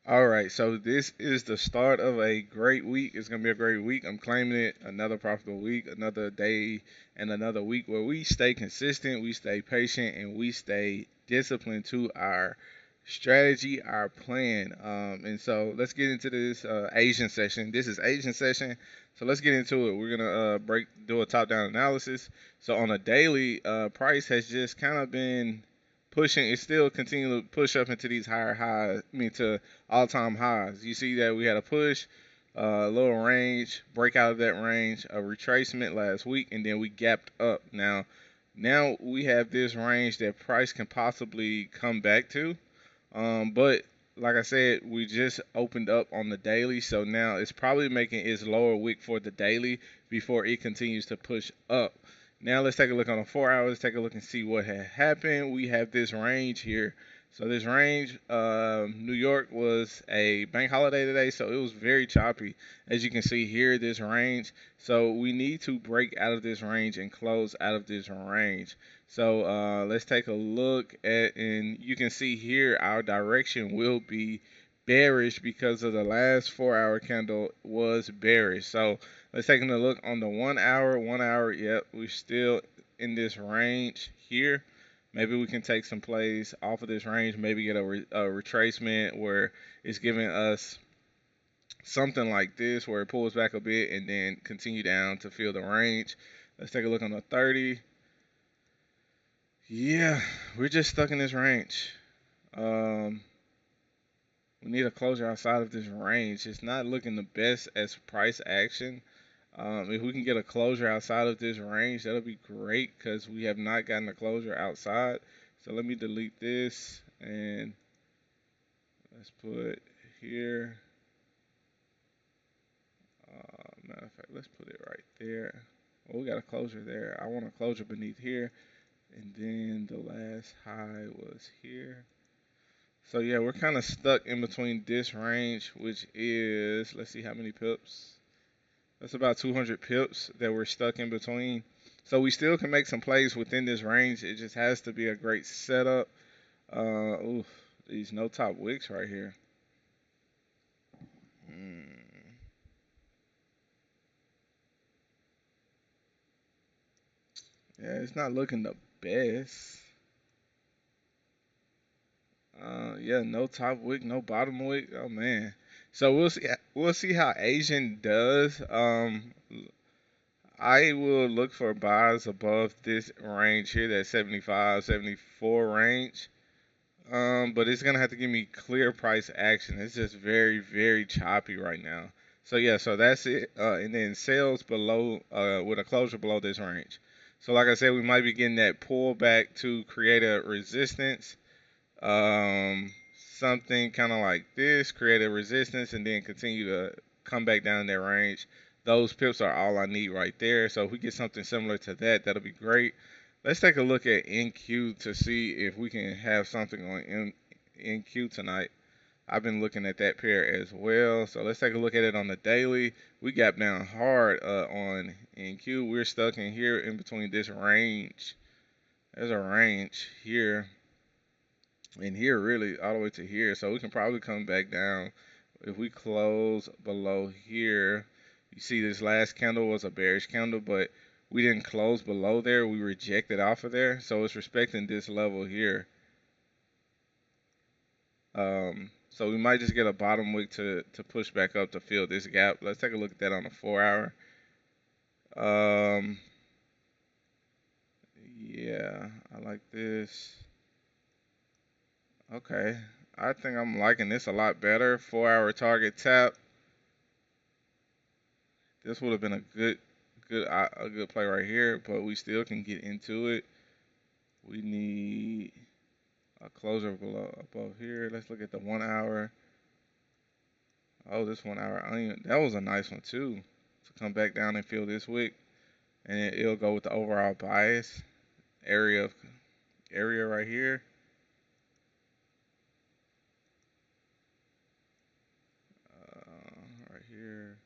All right, so this is the start of a great week. It's gonna be a great week. I'm claiming it. Another profitable week, another day, and another week where we stay consistent, we stay patient, and we stay disciplined to our strategy, our plan. And so let's get into this Asian session. This is Asian session, so let's get into it. We're gonna do a top-down analysis. So on a daily, price has just kind of been pushing. It's still continuing to push up into these higher highs. I mean to all-time highs. You see that we had a push, a little range, break out of that range, a retracement last week, and then we gapped up. Now we have this range that price can possibly come back to. But like I said, we just opened up on the daily, so now it's probably making its lower wick for the daily before it continues to push up. Now let's take a look on the 4 hours. Take a look and see what had happened. We have this range here. So this range, New York was a bank holiday today, so it was very choppy. As you can see here, this range. So we need to break out of this range and close out of this range. So let's take a look at, and you can see here our direction will be bearish because of the last 4 hour candle was bearish. So let's take a look on the 1 hour. 1 hour, yep, we're still in this range here. Maybe we can take some plays off of this range, maybe get a retracement where it's giving us something like this where it pulls back a bit and then continue down to fill the range. Let's take a look on the 30. Yeah, we're just stuck in this range. Um, we need a closure outside of this range. It's not looking the best as price action. If we can get a closure outside of this range, that'll be great because we have not gotten a closure outside. So let me delete this and let's put here. Matter of fact, let's put it right there. Well, we got a closure there. I want a closure beneath here. And then the last high was here. So yeah, we're kind of stuck in between this range, which is, let's see how many pips. That's about 200 pips that we're stuck in between. So we still can make some plays within this range. It just has to be a great setup. Ooh, these no top wicks right here. Mm, yeah, it's not looking the best. Yeah, no top wick, no bottom wick. Oh man. So we'll see. We'll see how Asian does. I will look for buys above this range here, that 75, 74 range. But it's gonna have to give me clear price action. It's just very, very choppy right now. So yeah, so that's it. And then sales below, with a closure below this range. So like I said, we might be getting that pullback to create a resistance. Um, Something kind of like this, create a resistance, and then continue to come back down in that range. Those pips are all I need right there. So if we get something similar to that, that'll be great. Let's take a look at NQ to see if we can have something on NQ tonight. I've been looking at that pair as well. So let's take a look at it on the daily. We got down hard on NQ. We're stuck in here in between this range. There's a range here and here really all the way to here. So we can probably come back down. If we close below here, you see this last candle was a bearish candle, but we didn't close below there. We rejected off of there. So it's respecting this level here. So we might just get a bottom wick to push back up to fill this gap. Let's take a look at that on the 4 hour. Um, yeah, I like this. Okay, I think I'm liking this a lot better. 4 hour target tap. This would have been a good play right here, but we still can get into it. We need a closer below above here. Let's look at the 1 hour. Oh, this 1 hour onion. That was a nice one too. To come back down and fill this wick, and it'll go with the overall bias area of area right here. Right here.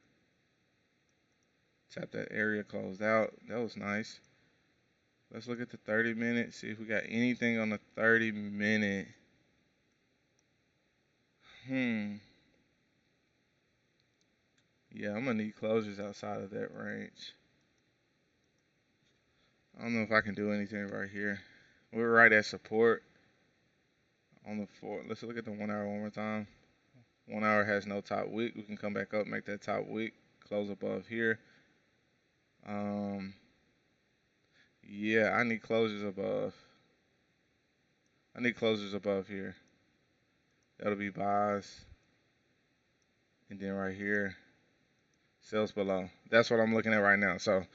Tap that area closed out. That was nice. Let's look at the 30 minute. See if we got anything on the 30 minute. Hmm. Yeah, I'm gonna need closures outside of that range. I don't know if I can do anything right here. We're right at support on the four. Let's look at the 1 hour one more time. 1 hour has no top wick. We can come back up, make that top wick, close above here. Um, yeah, I need closures above. I need closures above here. That'll be buys. And then right here, sales below. That's what I'm looking at right now. So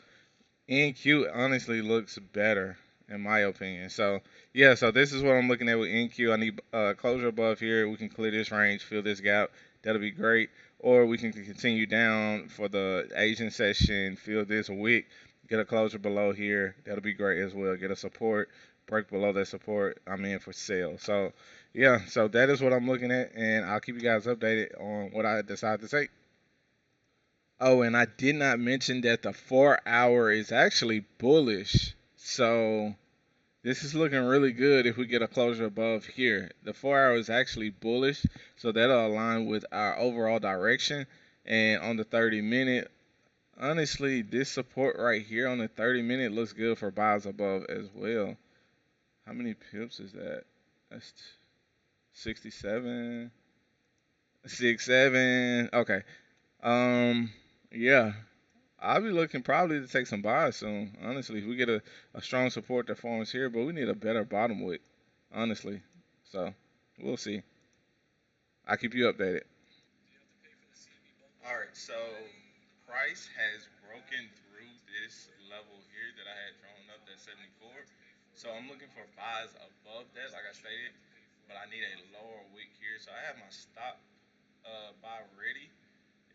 NQ honestly looks better in my opinion. So yeah, so this is what I'm looking at with NQ. I need closure above here. We can clear this range, fill this gap. That'll be great. Or we can continue down for the Asian session, fill this wick, get a closure below here. That'll be great as well. Get a support, break below that support. I'm in for sale. So yeah, so that is what I'm looking at, and I'll keep you guys updated on what I decide to take. Oh, and I did not mention that the 4 hour is actually bullish. So this is looking really good if we get a closure above here. The 4 hour is actually bullish, so that'll align with our overall direction. And on the 30 minute, honestly, this support right here on the 30 minute looks good for buys above as well. How many pips is that? That's 67, 67. Okay. Um, yeah. I'll be looking probably to take some buys soon. Honestly, if we get a strong support that forms here, but we need a better bottom wick. Honestly, so we'll see. I'll keep you updated. All right, so price has broken through this level here that I had drawn up, that 74. So I'm looking for buys above that, like I stated, but I need a lower wick here. So I have my stop buy ready.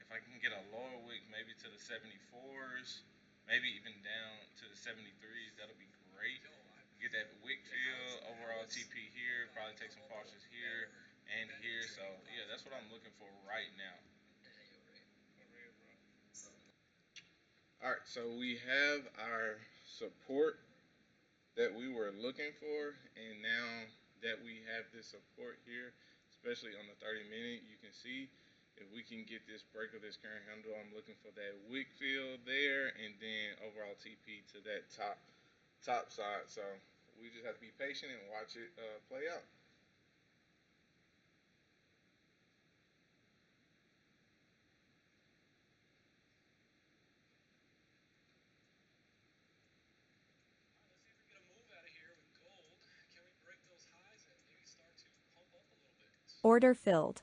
If I can get a lower wick, maybe to the 74s, maybe even down to the 73s, that'll be great. Get that wick fill, overall TP here, probably take some partials here and here. So yeah, that's what I'm looking for right now. All right, so we have our support that we were looking for, and now that we have this support here, especially on the 30 minute, you can see if we can get this break of this current handle, I'm looking for that wick fill there, and then overall TP to that top side. So we just have to be patient and watch it play out. Order filled.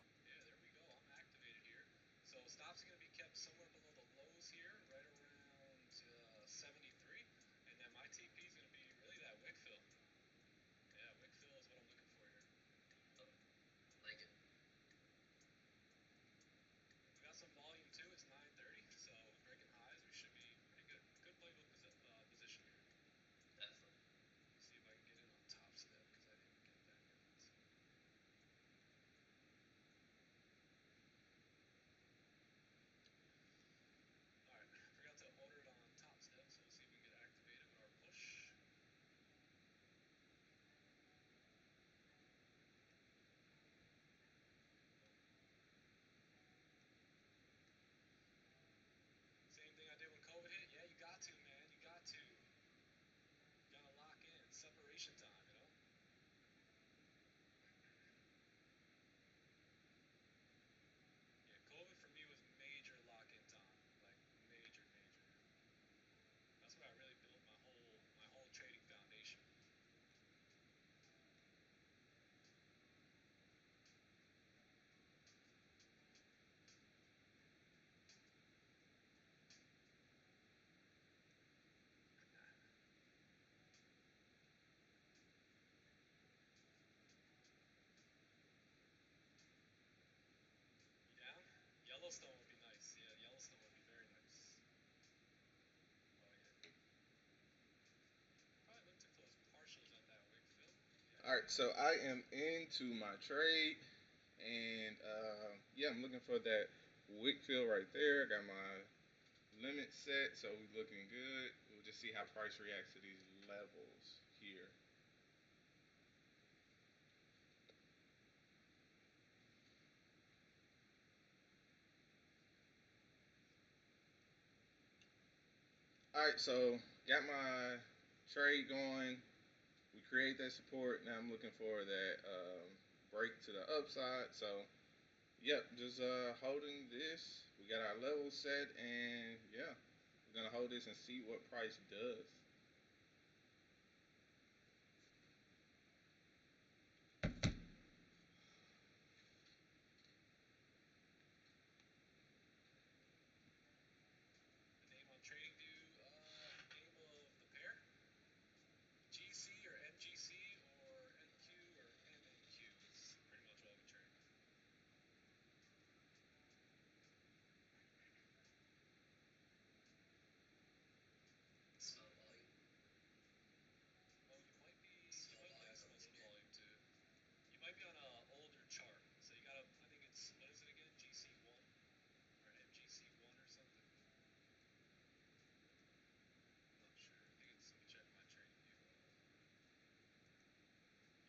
All right, so I am into my trade, and yeah, I'm looking for that wick fill right there. Got my limit set, so we looking good. We'll just see how price reacts to these levels here. All right, so got my trade going. We create that support. Now I'm looking for that break to the upside. So, yep, just holding this. We got our level set, and yeah, we're gonna hold this and see what price does. The name on TradingView, name of the pair, GC or NGC or NQ or MNQ is pretty much all we trade. Small volume. Oh, you might be. You Small might volume smell from some Linear. volume too. You might be on a older chart, so you gotta. I think it's what is it again? GC1 or MGC1 or something. I'm not sure. I think it's. Let me check my TradingView.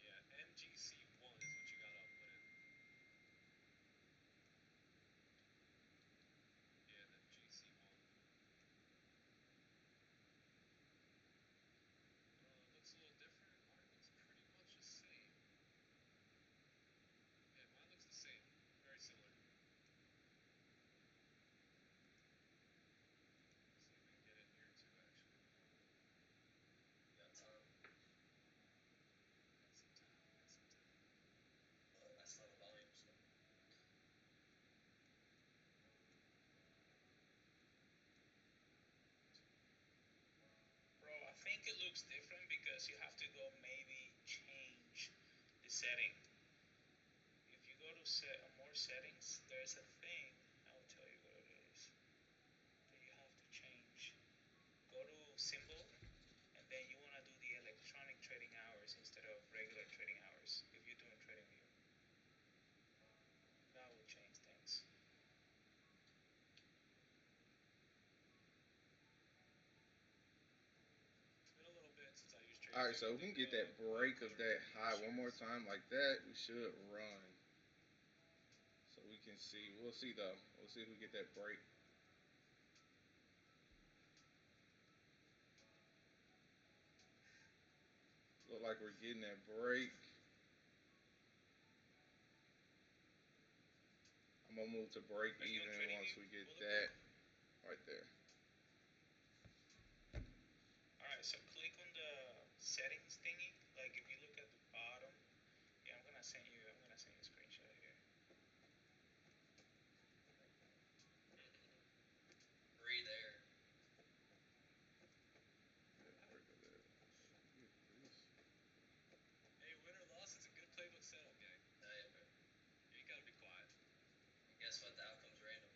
Yeah, MGC1 is what you gotta put in. Yeah, MGC1. Looks a little different. Mine looks pretty much the same. Yeah, mine looks the same. Very similar. Let's see if we can get in here too, actually. Got time. Got some time. Got some time. Well, I saw the volume, so. Bro, I think it looks different because you have to go maybe change the setting. If you go to set more settings, there's a thing, I will tell you what it is, that you have to change. Go to symbol, and then you want to do the electronic trading hours instead of regular trading hours if you're doing trading view. That will change things. It's been a little bit since I used All TradingView. right, so I if we can think get that break of color that trading high one more shares. time like that, we should run. So we can see. We'll see though. We'll see if we get that break. Look like we're getting that break. I'm gonna move to break Are you on even trading once view, we get Bulletproof? that right there. Alright, so click on the settings thingy. Like if you look at the bottom, yeah, I'm gonna send you a screenshot here. There. That break of that. Should we get this? Hey, win or loss, it's a good playbook setup, gang. Yeah, bro. You ain't gotta be quiet. And guess what? The outcome's random.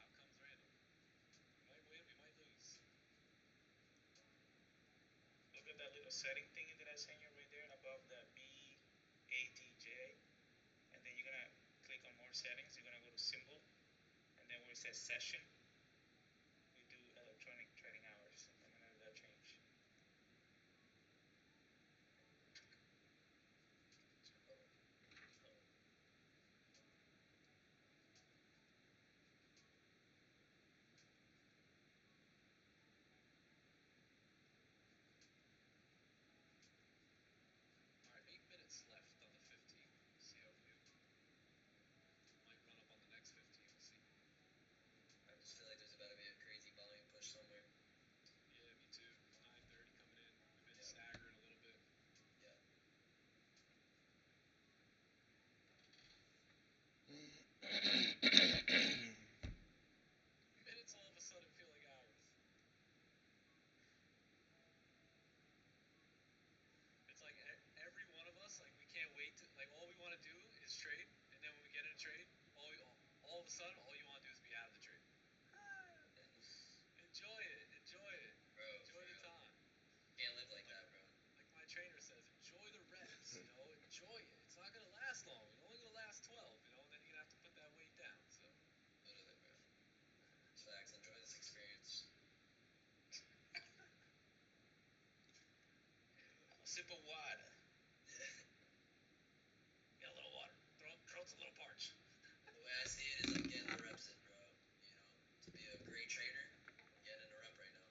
Outcome's random. We might win, we might lose. Look at that little setting thingy that I sent you right there above the BATJ. And then you're gonna click on more settings. You're gonna go to symbol, and then where it says session, we do electronic trading hours. And then that change. Oh. Oh. Alright, 8 minutes left on the 15. CLV. Might run up on the next 15, we'll see. I just feel like there's about to be a crazy volume push somewhere. Yeah, me too. 9:30 coming in. We've been Yeah. staggering a little bit. Yeah. Minutes all of a sudden feel like hours. It's like every one of us, like we can't wait to, like all we want to do is trade, and then when we get in a trade, all of a sudden, all you want to do is be out of the trade. Enjoy it, enjoy it, Bro, enjoy the real. time. Can't live like that, bro. Like my trainer says, enjoy the reps, enjoy it. It's not gonna last long. It's only gonna last 12, and then you're gonna have to put that weight down. So. Literally, bro. It's facts. Enjoy this experience. A sip of water. Yeah. Get a little water. Throat's a little parched. The way I see it is I'm getting the reps in, bro. To be a great trader, I'm getting in a rep right now.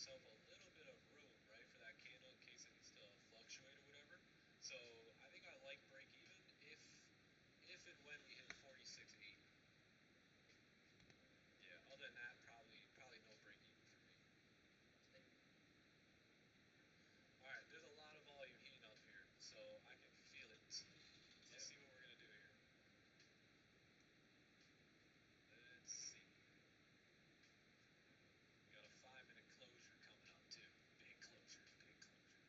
yourself a little bit of room, right, for that candle in case it needs to fluctuate or whatever. So I think I like break even if and when we hit 46.8. Yeah. Other than that, probably no break even for me. All right. There's a lot of volume heating up here, so I can feel it. Let's see what we're gonna do here. Let's see. We got a 5 minute closure coming up too. Big closure. Big closure.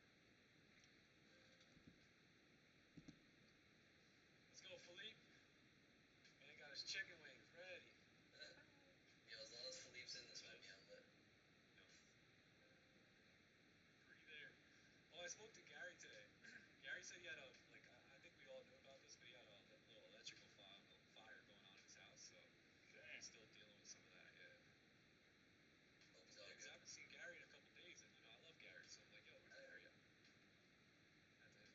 Let's go, Philippe. Man got his chicken wings ready. Yo, as long as Philippe's in this with me, I'm lit. Yep. Breathe air. Oh, I spoke to Gary today. Gary said he had a like I think we all knew about this, but he had a little electrical fire going on in his house, so he's still dealing with some of that. Yeah. Hope he's all Yeah, 'cause I good. haven't seen Gary in a couple days, and I love Gary, so I'm like, yo, where's Gary at? Had to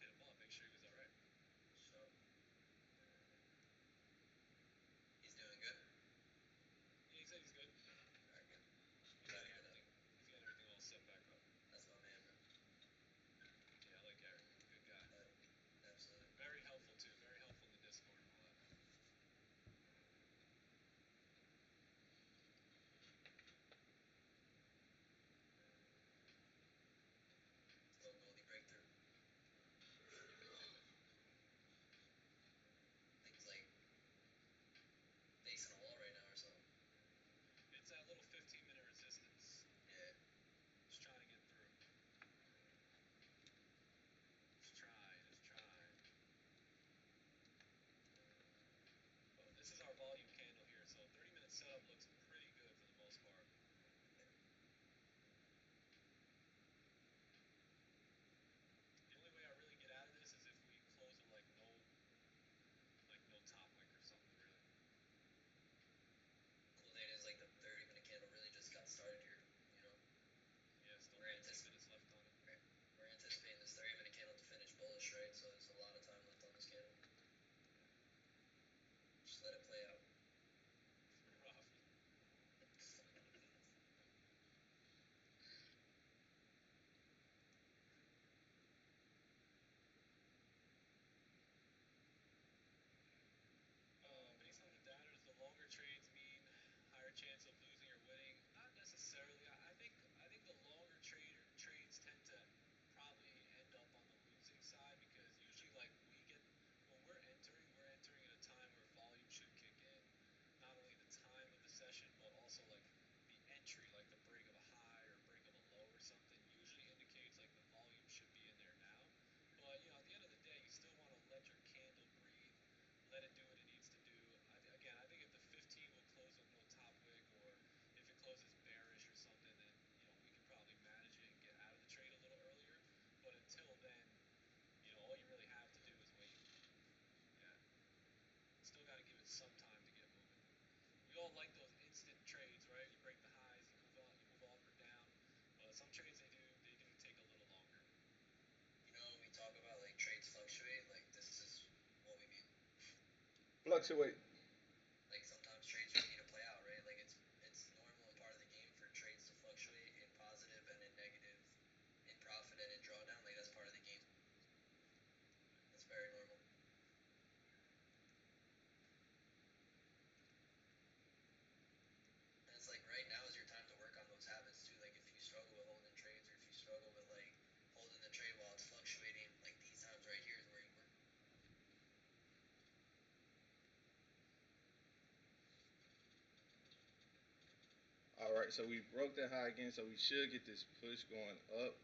hit him up, make sure he was all right. So, he's doing good. Yeah, he said he's good. Alright, good. He's Glad to getting hear that. everything. He's getting everything all set back up. That's my man, bro. Yeah, I like Gary. Good guy. Absolutely. Very helpful too. Very helpful in the Discord and all that. Little Goldie breakthrough. I think he's like facing a wall right now or something. It's that little 15-minute resistance. Yeah. Just trying to get through. Just try. Just try. Oh, this is our volume candle here, so 30-minute setup looks pretty good for the most part. The only way I really get out of this is if we close with no top wick or something, really. Cool thing is like the 30-minute candle really just got started here, you know? Yeah, still We're 19 minutes left on it. We're anticipating this 30-minute candle to finish bullish, right? So there's a lot of time left on this candle. Just let it play out. Rough. Based on the data, does the longer trades mean higher chance of losing or winning? Not necessarily. I think the longer trades tend to probably end up on the losing side because usually like when we're entering at a time where volume should kick in. Not only the time of the session, but also like the entry, like the break of a high or break of a low or something, usually indicates like the volume should be in there now. But at the end of the day, you still want to let your candle breathe, let it do what it needs to do. I think if the 15 will close with no top wick, or if it closes bearish or something, then we can probably manage it and get out of the trade a little earlier. But until then, all you really have to do is wait. Yeah, still got to give it some time to get moving. We all like those instant trades, right? You break the highs, you move up or down. But some trades they do take a little longer. You know, when we talk about like trades fluctuate, like this is what we mean. Fluctuate. Like sometimes trades just need to play out, right? Like it's normal and part of the game for trades to fluctuate in positive and in negative, in profit and in drawdown. Like that's part of the game. That's very normal. And it's like right now is your time to work on those habits too. Like if you struggle with holding trades, or if you struggle with like holding the trade while it's fluctuating, like these times right here is where you work. All right, so we broke that high again, so we should get this push going up.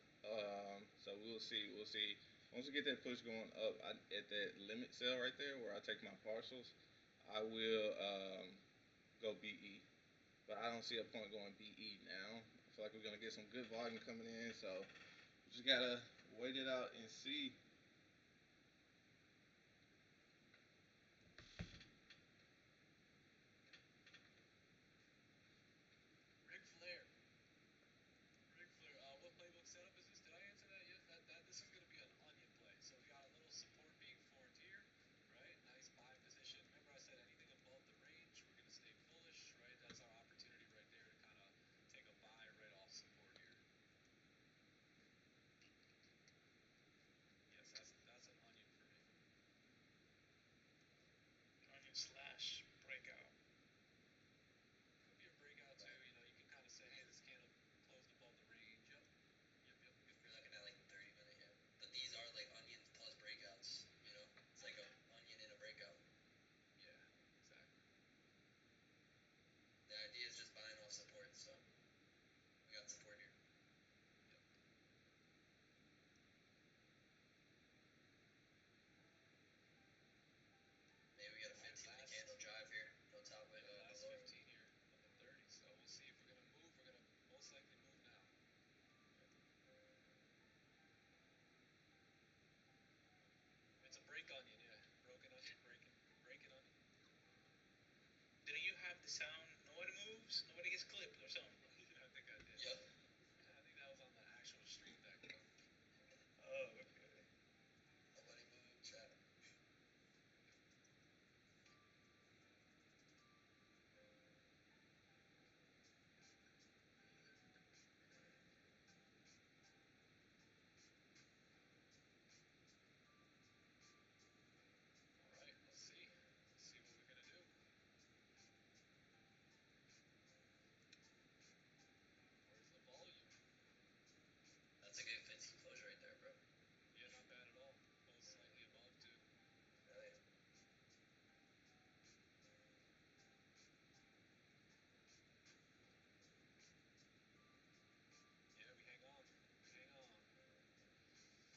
So we'll see. We'll see. Once we get that push going up at that limit sell right there, where I take my partials, I will go BE. But I don't see a point going BE now. I feel like we're gonna get some good volume coming in, so we just gotta wait it out and see. Ric Flair. Ric Flair. What playbook setup is this? Did I answer that yet? This is going to be an onion play. So we got a little support being formed here, right? Nice buy position. Remember I said anything above the range, we're going to stay bullish, right? That's our opportunity right there to kind of take a buy right off support here. the sound, nobody moves, nobody gets clipped or something, bro. I think I did. Yep. I think that was on the actual stream deck, though. Oh, okay. Nobody move, chat. All right, let's see. Let's see what we're gonna do. Where's the volume? That's a good 15 closure right there, bro. Yeah, not bad at all. Both slightly above too. Hell yeah. Yeah, we hang on. We hang on.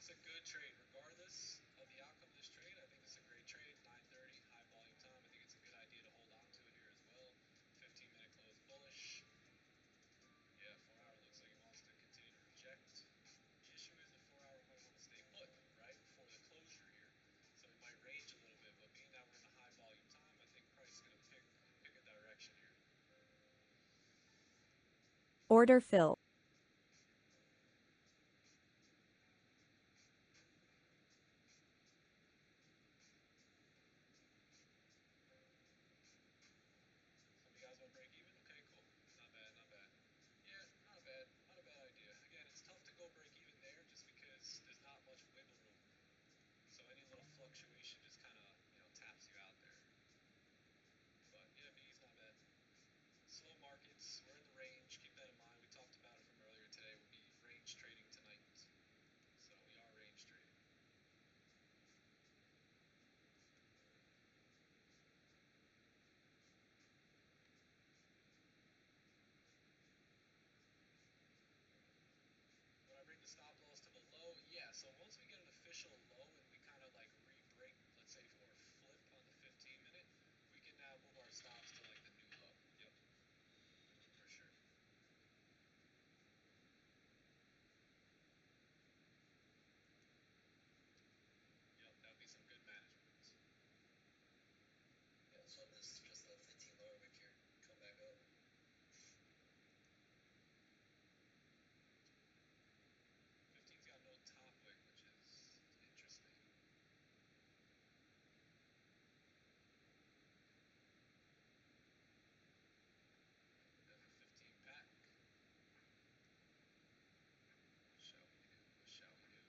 It's a good trade, regardless of the outcome of this trade. I think it's a great trade. 9:30, high volume time. I think it's a good idea to hold on to it here as well. 15-minute close bullish. Yeah, 4-hour looks like it wants to continue to reject. The issue is the 4-hour might want to stay put, right, for the closure here. So it might range a little bit, but being that we're in a high volume time, I think price is going to pick a direction here. Order filled. Some of you guys want to break even? Okay, cool. Not bad, not bad. Yeah, not bad. Not a bad idea. Again, it's tough to go break even there just because there's not much wiggle room. So any little fluctuation just kind of, taps you out there. But yeah, B's not bad. Slow markets, we're in the range. Keep that in mind. We talked about it from earlier today. We'll be range trading tonight. So we are range trading. When I bring the stop loss to the low, yeah, so once we get an official low and we kind of like re-break, let's say, or flip on the 15-minute, we can now move our stops to like the new low. Yep, for sure. Yep, that would be some good management. Yeah, let's hope this is just a 15 lower wick here. Come back up. 15's got no top wick, which is interesting. There's a 15 pack. What shall we do? What shall we do?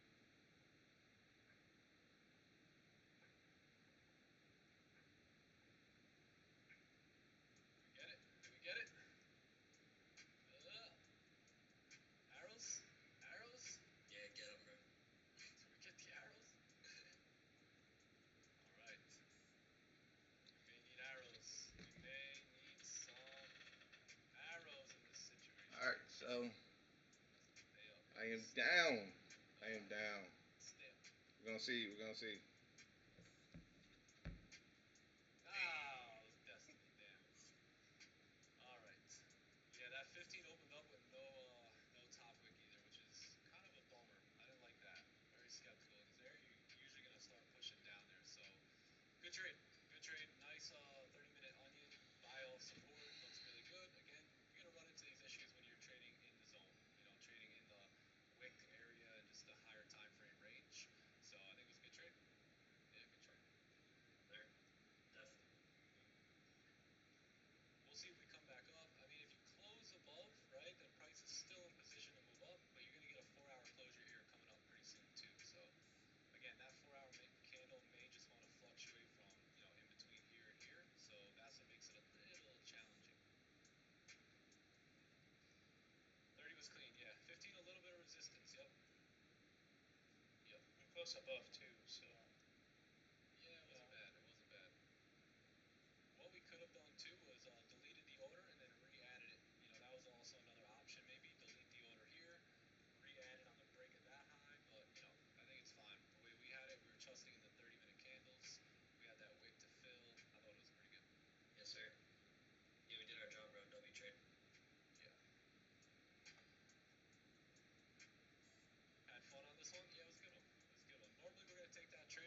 Did we get it? Did we get it? Arrows? Arrows? Yeah, get him, bro. Did we get the arrows? Alright. We may need arrows. We may need some arrows in this situation. All right, so Stay up. I am down. I am down. Stay up. We're gonna see. We're gonna see. Ah, it was destiny, damn. Alright. Yeah, that 15 opened up with no top wick either, which is kind of a bummer. I didn't like that. Very skeptical because there you're usually gonna start pushing down there. So good trade. Good trade. Nice 30-minute onion. Buy off support. Looks really good. Again, you're gonna run into these issues when you're trading in the zone. Trading in the wick area and just the higher time frame range. So I think it was a good trade. Yeah, good trade. There. Definitely. We'll see if we come back up. I mean, if you close above, right, then price is still in position to move up, but you're going to get a 4-hour closure here coming up pretty soon too. So again, that 4-hour candle may just want to fluctuate from, in between here and here. So that's what makes it a little challenging. 30 was clean, yeah. 15 a little bit of resistance, yep. Yep. We're close above too, so Yeah, it wasn't bad. It wasn't bad. What we could have done too was deleted the order and then re-added it. That was also another option maybe. Delete the order here, re-add it on the break of that high, but I think it's fine. The way we had it, we were trusting in the 30-minute candles. We had that wick to fill. I thought it was pretty good. Yes, sir. Yeah, we did our job, bro. W trade. Yeah. Had fun on this one? Yeah, it was a good one. It was a good one. Normally we're going to take that trade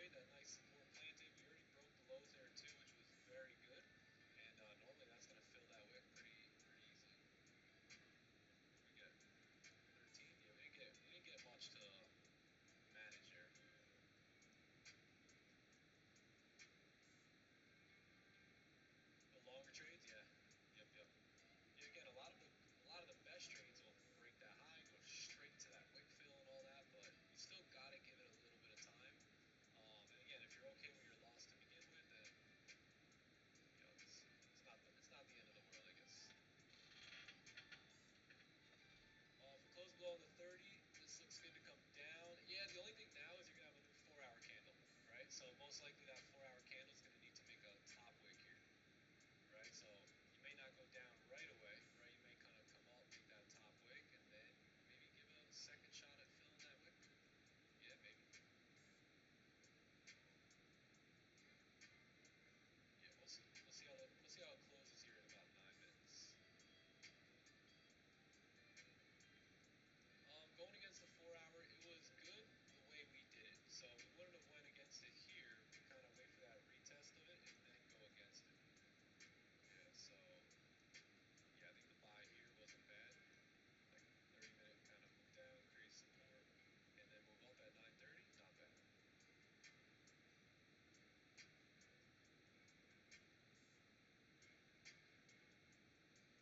most likely that 4-hour candle is going to need to make a top wick here, right? So you may not go down right away, right? You may kind of come up, make that top wick, and then maybe give a second shot at filling that wick. Yeah, maybe. Yeah, we'll see. We'll see how it closes here in about 9 minutes. Going against the 4-hour, it was good the way we did it. So we wouldn't have went against it here. Kind of wait for that retest of it and then go against it. Yeah. So yeah, I think the buy here wasn't bad. Like 30-minute kind of move down, create support, and then move up at 9:30. Not bad.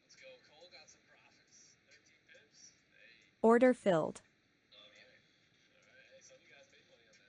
Let's go. Cole got some profits. 13 pips. Hey. Order filled. All right. All right. Hey, some of you guys made money on that.